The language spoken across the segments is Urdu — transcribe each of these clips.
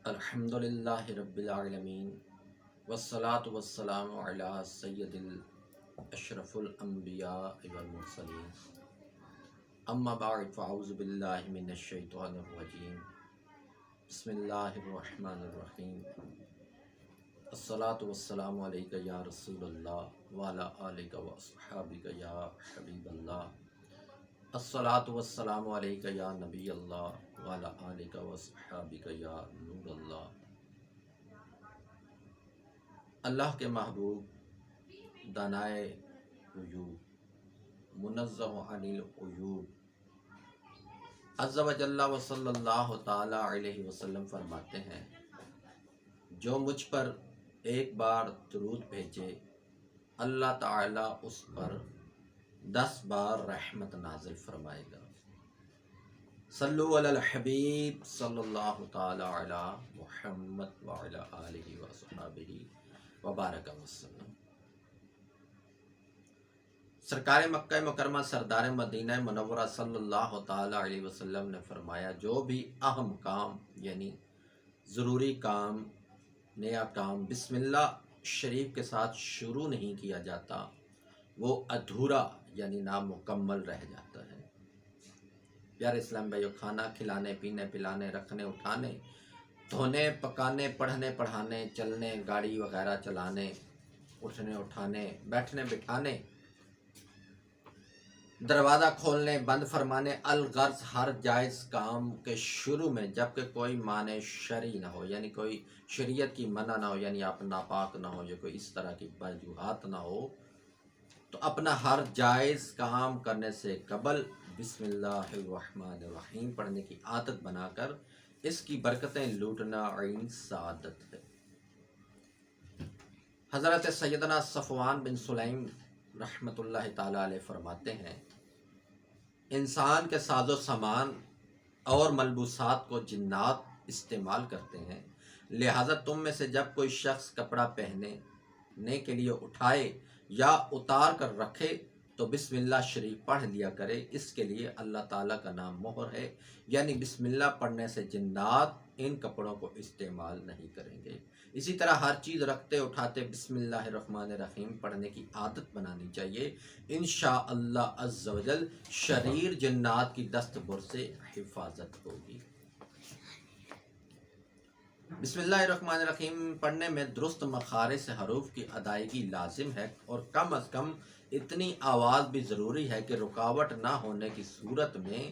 الحمدللہ رب العالمین والصلاة والسلام علی سید اشرف الانبیاء والمرسلین اما بعد فاعوذ باللہ من الشیطان الرجیم بسم اللہ الرحمن الرحیم الصلاة والسلام علیک یا رسول اللہ وعلی آلک واصحابک یا حبیب اللہ الصلاة والسلام علیک یا نبی اللہ وعلی آلک واصحابک یا نور اللہ۔ اللہ کے محبوب، دانائے غیوب، منزہ عن العیوب، عز و جل و صلی اللہ تعالی علیہ وسلم فرماتے ہیں، جو مجھ پر ایک بار درود بھیجے اللہ تعالی اس پر 10 بار رحمت نازل فرمائے گا۔ صلو علی الحبیب صلی اللہ تعالی علی محمد وعلی آلہ وصحبہ وبارک وسلم۔ سرکار مکہ مکرمہ سردار مدینہ منورہ صلی اللہ تعالی علیہ وسلم نے فرمایا، جو بھی اہم کام یعنی ضروری کام، نیا کام بسم اللہ شریف کے ساتھ شروع نہیں کیا جاتا، وہ ادھورا یعنی نامکمل رہ جاتا ہے۔ پیارے اسلام بھائیو، کھانا کھلانے، پینے پلانے، رکھنے اٹھانے، دھونے پکانے، پڑھنے پڑھانے، چلنے، گاڑی وغیرہ چلانے، اٹھنے اٹھانے، بیٹھنے بٹھانے، دروازہ کھولنے بند فرمانے، الغرض ہر جائز کام کے شروع میں جب کہ کوئی معنی شرعی نہ ہو، یعنی کوئی شریعت کی منع نہ ہو، یعنی آپ ناپاک نہ ہو یا کوئی اس طرح کی وجوہات نہ ہو، تو اپنا ہر جائز کام کرنے سے قبل بسم اللہ الرحمن الرحیم پڑھنے کی عادت بنا کر اس کی برکتیں لوٹنا عین سعادت ہے۔ حضرت سیدنا صفوان بن سلیم رحمۃ اللہ تعالی علیہ فرماتے ہیں، انسان کے ساز و سامان اور ملبوسات کو جنات استعمال کرتے ہیں، لہذا تم میں سے جب کوئی شخص کپڑا پہننے کے لیے اٹھائے یا اتار کر رکھے تو بسم اللہ شریف پڑھ لیا کرے، اس کے لیے اللہ تعالیٰ کا نام مہر ہے، یعنی بسم اللہ پڑھنے سے جنات ان کپڑوں کو استعمال نہیں کریں گے۔ اسی طرح ہر چیز رکھتے اٹھاتے بسم اللہ الرحمن الرحیم پڑھنے کی عادت بنانی چاہیے، انشاءاللہ عز و جل شریر جنات کی دست بر سے حفاظت ہوگی۔ بسم اللہ الرحمن الرحیم پڑھنے میں درست مخارج سے حروف کی ادائیگی لازم ہے، اور کم از کم اتنی آواز بھی ضروری ہے کہ رکاوٹ نہ ہونے کی صورت میں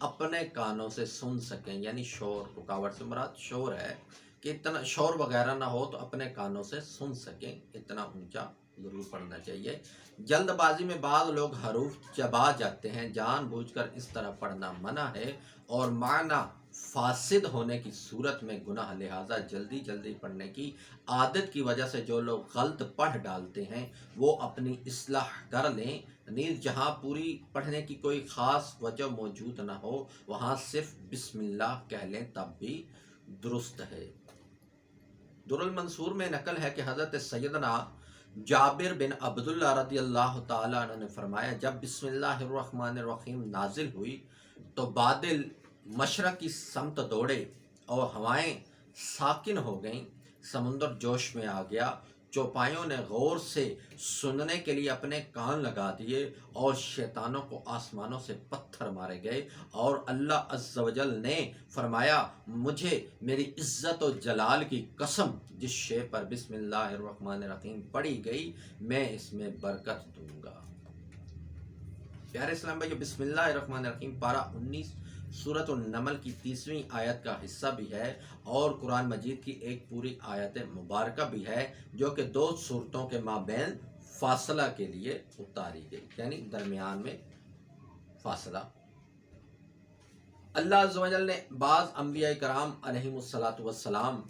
اپنے کانوں سے سن سکیں، یعنی شور، رکاوٹ سے مراد شور ہے کہ اتنا شور وغیرہ نہ ہو تو اپنے کانوں سے سن سکیں، اتنا اونچا ضرور پڑھنا چاہیے۔ جلد بازی میں بعض لوگ حروف چبا جاتے ہیں، جان بوجھ کر اس طرح پڑھنا منع ہے اور معنی فاسد ہونے کی صورت میں گناہ، لہٰذا جلدی جلدی پڑھنے کی عادت کی وجہ سے جو لوگ غلط پڑھ ڈالتے ہیں وہ اپنی اصلاح کر لیں، نیز جہاں پوری پڑھنے کی کوئی خاص وجہ موجود نہ ہو وہاں صرف بسم اللہ کہہ لیں تب بھی درست ہے۔ در المنصور میں نقل ہے کہ حضرت سیدنا جابر بن عبداللہ رضی اللہ تعالیٰ عنہ نے فرمایا، جب بسم اللہ الرحمن الرحیم نازل ہوئی تو بادل مشرق کی سمت دوڑے اور ہوائیں ساکن ہو گئیں، سمندر جوش میں آ گیا، چوپایوں نے غور سے سننے کے لیے اپنے کان لگا دیے اور شیطانوں کو آسمانوں سے پتھر مارے گئے، اور اللہ عز و جل نے فرمایا، مجھے میری عزت و جلال کی قسم، جس شے پر بسم اللہ الرحمن الرحیم پڑھی گئی میں اس میں برکت دوں گا۔ پیارے اسلام بھائیو، بسم اللہ الرحمن الرحیم پارہ 19 سورۃ النمل کی 30ویں آیت کا حصہ بھی ہے اور قرآن مجید کی ایک پوری آیت مبارکہ بھی ہے، جو کہ 2 سورتوں کے مابین فاصلہ کے لیے اتاری گئی، یعنی درمیان میں فاصلہ۔ اللہ عز و جل نے بعض انبیاء کرام علیہم السلام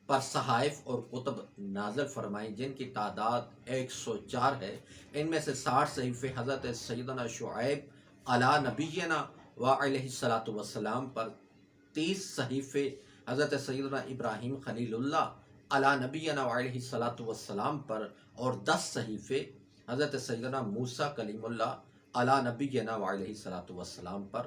پر صحائف اور کتب نازل فرمائی، جن کی تعداد 104 ہے۔ ان میں سے 60 صحیفے حضرت سیدنا شعیب علی نبینا و علیہ السلام پر، 30 صحیفے حضرت سیدنا ابراہیم خلیل اللہ علی نبینا و علیہ السلام پر، اور 10 صحیفے حضرت سیدنا موسیٰ کلیم اللہ علی نبینا و علیہ السلام پر،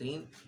3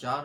4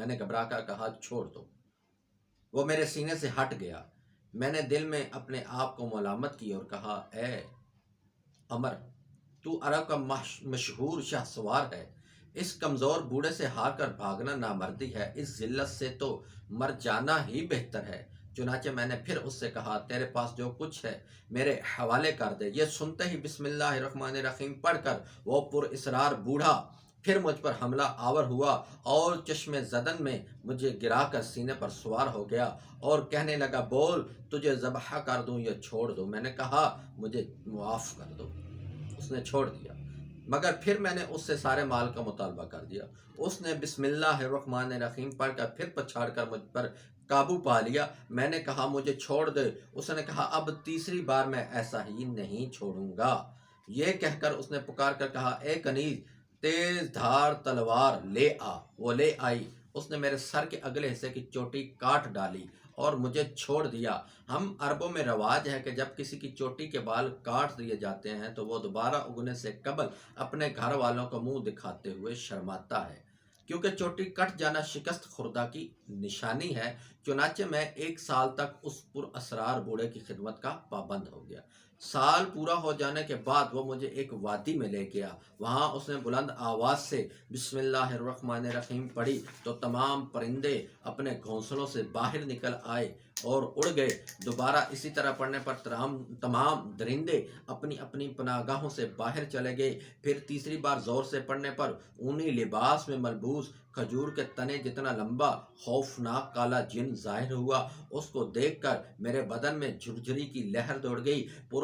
میں نے گھبرا کر کہا چھوڑ دو۔ وہ میرے سینے سے ہٹ گیا۔ میں نے دل میں اپنے آپ کو ملامت کی اور کہا اے عمر، تو عرب کا مشہور شاہ سوار ہے، اس کمزور بوڑھے سے ہار کر بھاگنا نامردی ہے، اس ذلت سے تو مر جانا ہی بہتر ہے۔ چنانچہ میں نے پھر اس سے کہا تیرے پاس جو کچھ ہے میرے حوالے کر دے۔ یہ سنتے ہی بسم اللہ الرحمن الرحیم پڑھ کر وہ پر اسرار بوڑھا پھر مجھ پر حملہ آور ہوا اور چشم زدن میں مجھے گرا کر سینے پر سوار ہو گیا اور کہنے لگا بول تجھے ذبح کر دوں یا چھوڑ دوں۔ میں نے کہا مجھے معاف کر دو۔ اس نے چھوڑ دیا، مگر پھر میں نے اس سے سارے مال کا مطالبہ کر دیا۔ اس نے بسم اللہ الرحمن الرحیم پڑھ کر پھر پچھاڑ کر مجھ پر قابو پا لیا۔ میں نے کہا مجھے چھوڑ دے۔ اس نے کہا اب تیسری بار میں ایسا ہی نہیں چھوڑوں گا۔ یہ کہہ کر اس نے پکار کر کہا اے کنیز، تیز دھار تلوار لے آ۔ وہ لے آئی۔ اس نے میرے سر کے اگلے حصے کی چوٹی کاٹ ڈالی اور مجھے چھوڑ دیا۔ ہم عربوں میں رواج ہے کہ جب کسی کی چوٹی کے بال کاٹ دیے جاتے ہیں تو وہ دوبارہ اگنے سے قبل اپنے گھر والوں کو منہ دکھاتے ہوئے شرماتا ہے، کیونکہ چوٹی کٹ جانا شکست خوردہ کی نشانی ہے۔ چنانچہ میں 1 سال تک اس پر اسرار بوڑھے کی خدمت کا پابند ہو گیا۔ سال پورا ہو جانے کے بعد وہ مجھے ایک وادی میں لے گیا۔ وہاں اس نے بلند آواز سے بسم اللہ الرحمن الرحیم پڑھی تو تمام پرندے اپنے گھونسلوں سے باہر نکل آئے اور اڑ گئے۔ دوبارہ اسی طرح پڑھنے پر تمام درندے اپنی اپنی پناہگاہوں سے باہر چلے گئے۔ پھر تیسری بار زور سے پڑھنے پر اونی لباس میں ملبوس کھجور کے تنے جتنا لمبا خوفناک کالا جن ظاہر ہوا۔ اس کو دیکھ کر میرے بدن میں جھرجھری کی لہر دوڑ گئی۔ پر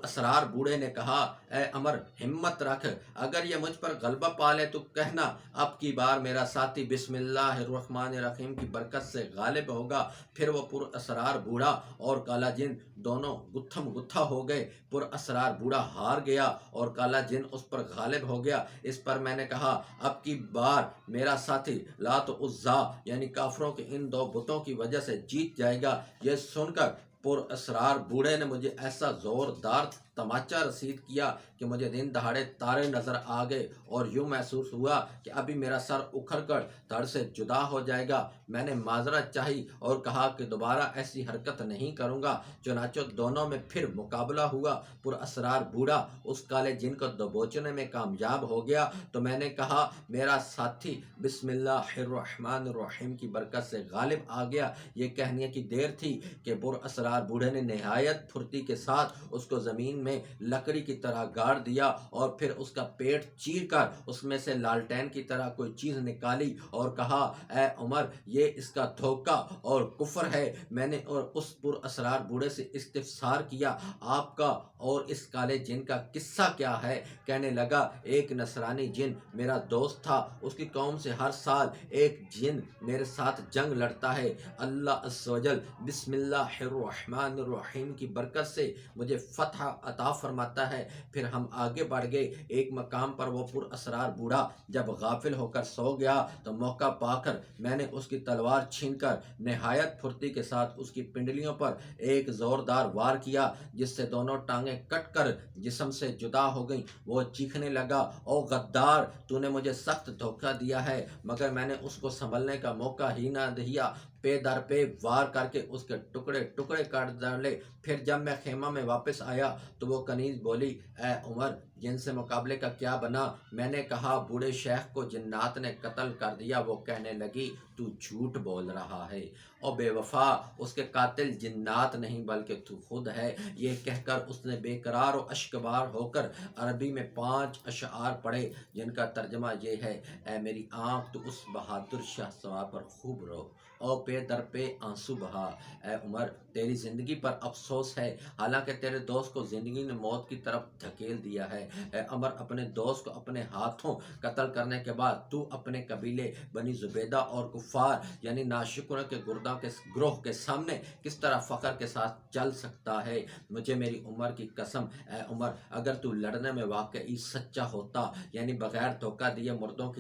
اسرار بوڑھے نے کہا اے عمر، ہمت رکھ، اگر یہ مجھ پر غلبہ پالے تو کہنا اب کی بار میرا ساتھی بسم اللہ الرحمن الرحیم کی برکت سے غالب ہوگا۔ پھر وہ پر اسرار بوڑھا اور کالا جن دونوں گتھم گتھا ہو گئے۔ پر اسرار بوڑھا ہار گیا اور کالا جن اس پر غالب ہو گیا۔ اس پر میں نے کہا اب کی بار میرا ساتھی لات و عزا یعنی کافروں کے ان 2 بتوں کی وجہ سے جیت جائے گا۔ یہ سن کر پر اسرار بوڑھے نے مجھے ایسا زوردار تماچا رسید کیا کہ مجھے دن دہاڑے تارے نظر آ گئے اور یوں محسوس ہوا کہ ابھی میرا سر اکھڑ کر دھڑ سے جدا ہو جائے گا۔ میں نے معذرت چاہی اور کہا کہ دوبارہ ایسی حرکت نہیں کروں گا۔ چنانچہ دونوں میں پھر مقابلہ ہوا۔ پر اسرار بوڑھا اس کالے جن کو دبوچنے میں کامیاب ہو گیا تو میں نے کہا میرا ساتھی بسم اللہ الرحمن الرحیم کی برکت سے غالب آ گیا۔ یہ کہنے کی دیر تھی کہ پر اسرار بوڑھے نے نہایت پھرتی کے ساتھ اس کو زمین میں لکڑی کی طرح گاڑ دیا اور پھر اس کا پیٹ چیر کر اس میں سے لالٹین کی طرح کوئی چیز نکالی اور کہا اے عمر، یہ اس کا دھوکہ اور کفر ہے۔ میں نے اور اس پر اسرار بوڑھے سے استفسار کیا آپ کا اور اس کالے جن کا قصہ کیا ہے؟ کہنے لگا ایک نصرانی جن میرا دوست تھا، اس کی قوم سے ہر سال ایک جن میرے ساتھ جنگ لڑتا ہے۔ اللہ عز و جل بسم اللہ الرحمن الرحیم کی برکت سے مجھے فتح عطا فرماتا ہے۔ پھر ہم آگے بڑھ گئے۔ ایک مقام پر وہ پر اسرار بوڑھا جب غافل ہو کر سو گیا تو موقع پا کر میں نے اس کی تلوار چھین کر نہایت پھرتی کے ساتھ اس کی پنڈلیوں پر ایک زوردار وار کیا جس سے دونوں ٹانگیں کٹ کر جسم سے جدا ہو گئیں۔ وہ چیخنے لگا او غدار، تو نے مجھے سخت دھوکہ دیا ہے، مگر میں نے اس کو سنبھلنے کا موقع ہی نہ دیا۔ پے در پے وار کر کے اس کے ٹکڑے ٹکڑے کاٹ ڈالے۔ پھر جب میں خیمہ میں واپس آیا تو وہ کنیز بولی اے عمر، جن سے مقابلے کا کیا بنا؟ میں نے کہا بوڑھے شیخ کو جنات نے قتل کر دیا۔ وہ کہنے لگی تو جھوٹ بول رہا ہے، او بے وفا، اس کے قاتل جنات نہیں بلکہ تو خود ہے۔ یہ کہہ کر اس نے بے قرار و اشکبار ہو کر عربی میں 5 اشعار پڑھے جن کا ترجمہ یہ ہے اے میری آنکھ، تو اس بہادر شاہ سوار پر خوب رو او پے در پے آنسو بہا۔ اے عمر، تیری زندگی پر افسوس ہے، حالانکہ تیرے دوست کو زندگی نے موت کی طرف دھکیل دیا ہے۔ اے عمر، اپنے دوست کو اپنے ہاتھوں قتل کرنے کے بعد تو اپنے قبیلے بنی زبیدہ اور کفار یعنی ناشکروں کے گروہ کے سامنے کس طرح فخر کے ساتھ چل سکتا ہے؟ مجھے میری عمر کی قسم اے عمر، اگر تو لڑنے میں واقعی سچا ہوتا یعنی بغیر دھوکہ دیے مردوں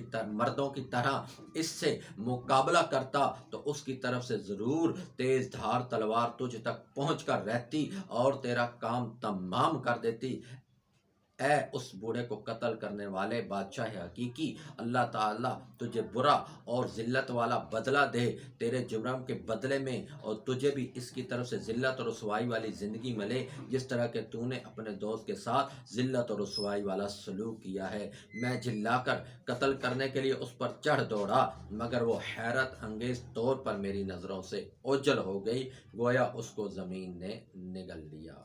کی طرح اس سے مقابلہ کرتا تو اس کی طرف سے ضرور تیز دھار تلوار تجھ تک پہنچ کر رہتی اور تیرا کام تمام کر دیتی۔ اے اس بوڑھے کو قتل کرنے والے بادشاہ حقیقی، اللہ تعالیٰ تجھے برا اور ذلت والا بدلہ دے تیرے جرم کے بدلے میں، اور تجھے بھی اس کی طرف سے ذلت اور رسوائی والی زندگی ملے جس طرح کہ تو نے اپنے دوست کے ساتھ ذلت اور رسوائی والا سلوک کیا ہے۔ میں جھلا کر قتل کرنے کے لیے اس پر چڑھ دوڑا، مگر وہ حیرت انگیز طور پر میری نظروں سے اوجھل ہو گئی، گویا اس کو زمین نے نگل لیا۔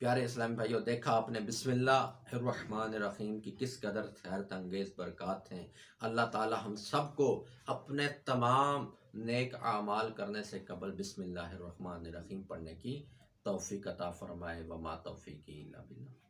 پیارے اسلامی بھائیوں، دیکھا آپ نے بسم اللہ الرحمن الرحیم کی کس قدر حیرت انگیز برکات ہیں۔ اللہ تعالی ہم سب کو اپنے تمام نیک اعمال کرنے سے قبل بسم اللہ الرحمن الرحیم پڑھنے کی توفیق عطا فرمائے۔ وما توفیقی الا باللہ۔